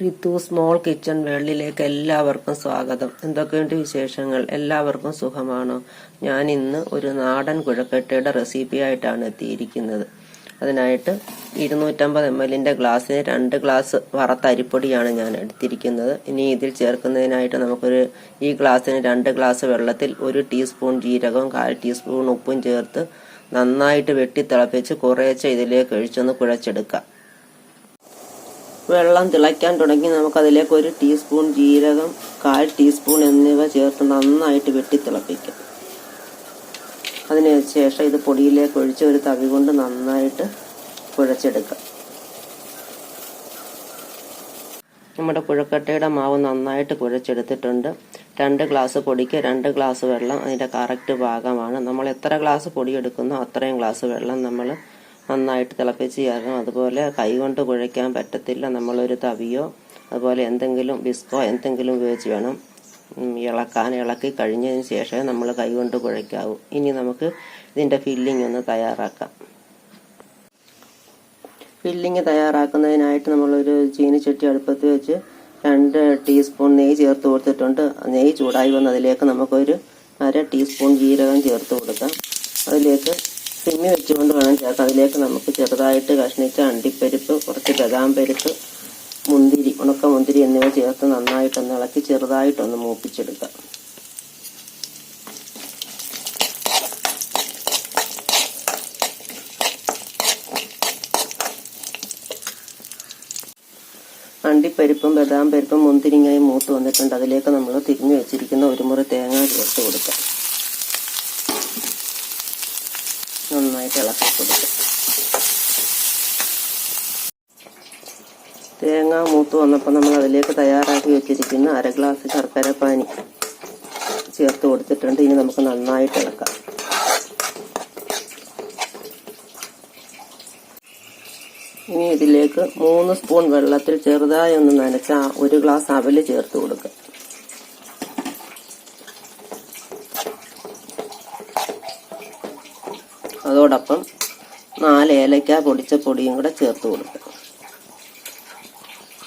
Ritu small kitchen വേൾഡിലേക്ക് എല്ലാവർക്കും സ്വാഗതം. എന്തൊക്കെയുണ്ട് വിശേഷങ്ങൾ? എല്ലാവർക്കും സുഖമാണോ? ഞാൻ ഇന്ന് ഒരു നാടൻ കുഴക്കട്ടയുടെ റെസിപ്പി ആയിട്ടാണ് എത്തിയിരിക്കുന്നത്. അതിനായിട്ട് 250 ml ഗ്ലാസ്സിന് 2 ഗ്ലാസ് വറുത്ത അരിപ്പൊടിയാണ് ഞാൻ എടുത്തിരിക്കുന്നത്. ഇനി ഇതിൽ ചേർക്കുന്നതിനായിട്ട് ഈ ഗ്ലാസ്സിന് 2 ഗ്ലാസ് വെള്ളത്തിൽ 1 ടീസ്പൂൺ ജീരകവും 1/4 ടീസ്പൂൺ ഉപ്പും ചേർത്ത് നന്നായിട്ട് വെട്ടി തിളപ്പിച്ച് കുറേശ്ശെ ഇതിലേക്ക് ഒഴിച്ചൊന്ന് കുഴച്ചെടുക്കാം. വെള്ളം തിളയ്ക്കാൻ തുടങ്ങി നമുക്കതിലേക്ക് 1 ടീസ്പൂൺ ജീരകം, 1/4 ടീസ്പൂൺ എന്നിവ ചേർത്ത് നന്നായിട്ട് വെട്ടി തിളപ്പിക്കാം. അതിനുശേഷം ഇത് പൊടിയിലേക്ക് ഒഴിച്ച് ഒരു തവി കൊണ്ട് നന്നായിട്ട് കുഴച്ചെടുക്കാം. നമ്മുടെ കുഴക്കട്ടയുടെ മാവ് നന്നായിട്ട് കുഴച്ചെടുത്തിട്ടുണ്ട്. 2 ഗ്ലാസ് പൊടിക്ക് 2 ഗ്ലാസ് വെള്ളം അതിൻ്റെ കറക്റ്റ് ഭാഗമാണ്. നമ്മൾ എത്ര ഗ്ലാസ് പൊടി എടുക്കുന്നോ അത്രയും ഗ്ലാസ് വെള്ളം നമ്മൾ നന്നായിട്ട് തിളപ്പിച്ച് ചേർക്കണം. അതുപോലെ കൈകൊണ്ട് കുഴയ്ക്കാൻ പറ്റത്തില്ല. നമ്മളൊരു തവിയോ അതുപോലെ എന്തെങ്കിലും വിസ്കോ എന്തെങ്കിലും ഉപയോഗിച്ച് വേണം ഇളക്കി കഴിഞ്ഞതിന് ശേഷമേ നമ്മൾ കൈകൊണ്ട് കുഴയ്ക്കാവൂ. ഇനി നമുക്ക് ഇതിൻ്റെ ഫില്ലിംഗ് ഒന്ന് തയ്യാറാക്കാം. ഫില്ലിംഗ് തയ്യാറാക്കുന്നതിനായിട്ട് നമ്മളൊരു ചീനിച്ചട്ടി അടുപ്പത്ത് വെച്ച് 2 ടീസ്പൂൺ നെയ്യ് ചേർത്ത് കൊടുത്തിട്ടുണ്ട്. നെയ്യ് ചൂടായി വന്ന് അതിലേക്ക് നമുക്കൊരു 1/2 ടീസ്പൂൺ ജീരകം ചേർത്ത് കൊടുക്കാം. അതിലേക്ക് സിമ്മി വെച്ചുകൊണ്ട് വേണം ചേർക്കാം. അതിലേക്ക് നമുക്ക് ചെറുതായിട്ട് കഷ്ണിച്ച അണ്ടിപ്പരിപ്പ്, കുറച്ച് ബദാം പരിപ്പ്, മുന്തിരി, ഉണക്കമുന്തിരി എന്നിവ ചേർത്ത് നന്നായിട്ടൊന്ന് ഇളക്കി ചെറുതായിട്ടൊന്ന് മൂപ്പിച്ചെടുക്കാം. അണ്ടിപ്പരിപ്പും ബദാം പരിപ്പും മുന്തിരിങ്ങയും മൂത്ത് വന്നിട്ടുണ്ട്. അതിലേക്ക് നമ്മൾ തിരിഞ്ഞു വെച്ചിരിക്കുന്ന 1 മുറി തേങ്ങ ചേർത്ത് കൊടുക്കാം. നന്നായിട്ട് ഇളക്കി കൊടുക്കുക. തേങ്ങ മൂത്ത് വന്നപ്പോൾ നമ്മൾ അതിലേക്ക് തയ്യാറാക്കി വെച്ചിരിക്കുന്ന 1/2 ഗ്ലാസ് ശർക്കര പാനി ചേർത്ത് കൊടുത്തിട്ടുണ്ട്. ഇനി നമുക്ക് നന്നായിട്ട് ഇളക്കാം. ഇനി ഇതിലേക്ക് 3 സ്പൂൺ വെള്ളത്തിൽ ചെറുതായി ഒന്ന് നനച്ച 1 ഗ്ലാസ് അവല് ചേർത്ത് കൊടുക്കുക. അതോടൊപ്പം 4 ഏലക്ക പൊടിച്ച പൊടിയും കൂടെ ചേർത്ത് കൊടുക്കുക.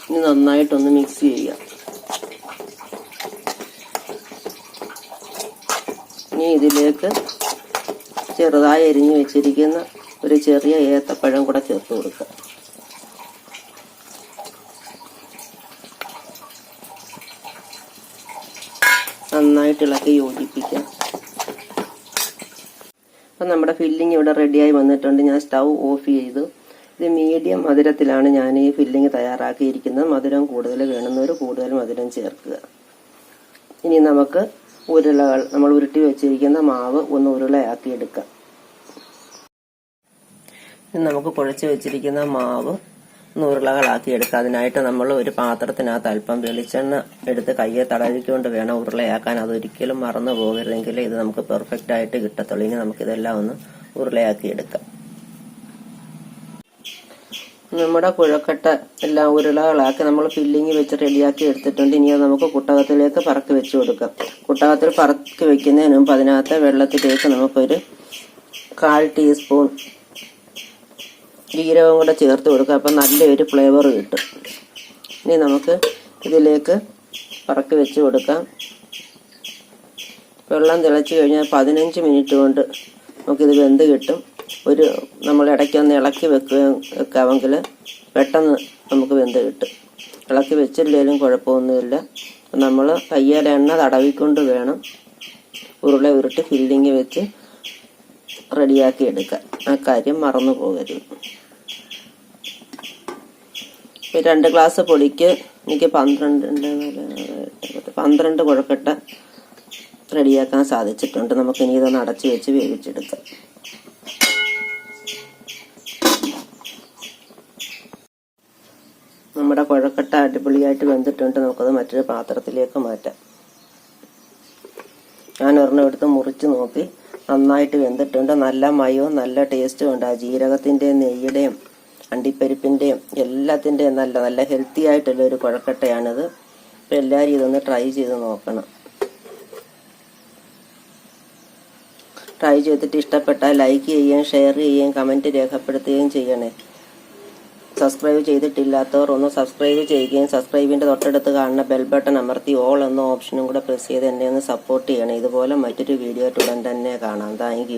ഇനി നന്നായിട്ടൊന്ന് മിക്സ് ചെയ്യുക. ഇനി ഇതിലേക്ക് ചെറുതായി അരിഞ്ഞു വെച്ചിരിക്കുന്ന ഒരു ചെറിയ ഏത്തപ്പഴം കൂടെ ചേർത്ത് കൊടുക്കുക. നന്നായിട്ട് ഇളക്കി യോജിപ്പിക്കാം. അപ്പം നമ്മുടെ ഫില്ലിംഗ് ഇവിടെ റെഡിയായി വന്നിട്ടുണ്ട്. ഞാൻ സ്റ്റൗ ഓഫ് ചെയ്തു. ഇത് മീഡിയം മധുരത്തിലാണ് ഞാൻ ഈ ഫില്ലിംഗ് തയ്യാറാക്കിയിരിക്കുന്നത്. മധുരം കൂടുതൽ വേണമെന്നവർ കൂടുതൽ മധുരം ചേർക്കുക. ഇനി നമുക്ക് ഉരുളകൾ, നമ്മൾ ഉരുട്ടി വെച്ചിരിക്കുന്ന മാവ് ഒന്ന് ഉരുളയാക്കി എടുക്കാം. ഇനി നമുക്ക് കുഴച്ച് വെച്ചിരിക്കുന്ന മാവ് ഉരുളകളാക്കി എടുക്കുക. അതിനായിട്ട് നമ്മൾ ഒരു പാത്രത്തിനകത്ത് അല്പം വെളിച്ചെണ്ണ എടുത്ത് കയ്യെ തടവിക്കൊണ്ട് വേണം ഉരുളയാക്കാൻ. അതൊരിക്കലും മറന്നു പോകരുതെങ്കിൽ ഇത് നമുക്ക് പെർഫെക്റ്റ് ആയിട്ട് കിട്ടത്തുള്ളൂ. ഇനി നമുക്കിതെല്ലാം ഒന്ന് ഉരുളയാക്കി എടുക്കാം. നമ്മുടെ കുഴക്കട്ട എല്ലാം ഉരുളകളാക്കി നമ്മൾ ഫില്ലിങ് വെച്ച് റെഡിയാക്കി എടുത്തിട്ടുണ്ട്. ഇനി അത് നമുക്ക് കുട്ടകത്തിലേക്ക് പറക്കി വെച്ച് കൊടുക്കാം. കുട്ടകത്തിൽ പറക്കി വെക്കുന്നതിന് മുമ്പ് അതിനകത്ത് വെള്ളത്തിലേക്ക് നമുക്കൊരു 1/4 ടീസ്പൂൺ ജീരകം കൂടെ ചേർത്ത് കൊടുക്കുക. അപ്പം നല്ലൊരു ഫ്ലേവർ കിട്ടും. ഇനി നമുക്ക് ഇതിലേക്ക് പറക്കി വെച്ച് കൊടുക്കാം. വെള്ളം തിളച്ച് കഴിഞ്ഞാൽ 15 മിനിറ്റ് കൊണ്ട് നമുക്കിത് വെന്ത് കിട്ടും. നമ്മൾ ഇടയ്ക്കൊന്ന് ഇളക്കി വെക്കാമെങ്കിൽ പെട്ടെന്ന് നമുക്ക് വെന്ത് കിട്ടും. ഇളക്കി വെച്ചില്ലെങ്കിലും കുഴപ്പമൊന്നുമില്ല. നമ്മൾ കയ്യിൽ എണ്ണ തടവിക്കൊണ്ട് വേണം ഉരുള ഉരുട്ടി ഫില്ലിങ് വെച്ച് റെഡിയാക്കി എടുക്കാൻ. ആ കാര്യം മറന്നു പോകരുത്. 2 ഗ്ലാസ് പൊടിക്ക് എനിക്ക് 12 കുഴക്കട്ട റെഡിയാക്കാൻ സാധിച്ചിട്ടുണ്ട്. നമുക്കിനി ഇതൊന്ന് അടച്ച് വെച്ച് വേവിച്ചെടുക്കാം. നമ്മുടെ കുഴക്കട്ട അടിപൊളിയായിട്ട് വെന്തിട്ടുണ്ട്. നമുക്കത് മറ്റൊരു പാത്രത്തിലേക്ക് മാറ്റാം. ഞാൻ ഒരെണ്ണം എടുത്ത് മുറിച്ച് നോക്കി. നന്നായിട്ട് വെന്തിട്ടുണ്ട്. നല്ല മയവും നല്ല ടേസ്റ്റും ഉണ്ട്. ആ ജീരകത്തിൻ്റെയും നെയ്യുടെയും അണ്ടിപ്പരിപ്പിൻ്റെയും എല്ലാത്തിൻ്റെയും നല്ല ഹെൽത്തി ആയിട്ടുള്ള ഒരു കുഴക്കട്ടയാണിത്. അപ്പം എല്ലാവരും ഇതൊന്ന് ട്രൈ ചെയ്ത് നോക്കണം. ട്രൈ ചെയ്തിട്ട് ഇഷ്ടപ്പെട്ടാൽ ലൈക്ക് ചെയ്യുകയും ഷെയർ ചെയ്യുകയും കമൻറ്റ് രേഖപ്പെടുത്തുകയും ചെയ്യണേ. സബ്സ്ക്രൈബ് ചെയ്തിട്ടില്ലാത്തവർ ഒന്ന് സബ്സ്ക്രൈബ് ചെയ്യുകയും സബ്സ്ക്രൈബിൻ്റെ തൊട്ടടുത്ത് കാണുന്ന ബെൽ ബട്ടൺ അമർത്തി ഓൾ എന്ന ഓപ്ഷനും കൂടെ പ്രസ് ചെയ്ത് എന്നെ ഒന്ന് സപ്പോർട്ട് ചെയ്യണം. ഇതുപോലെ മറ്റൊരു വീഡിയോ ആയിട്ട് ഉടൻ തന്നെ കാണാം. താങ്ക്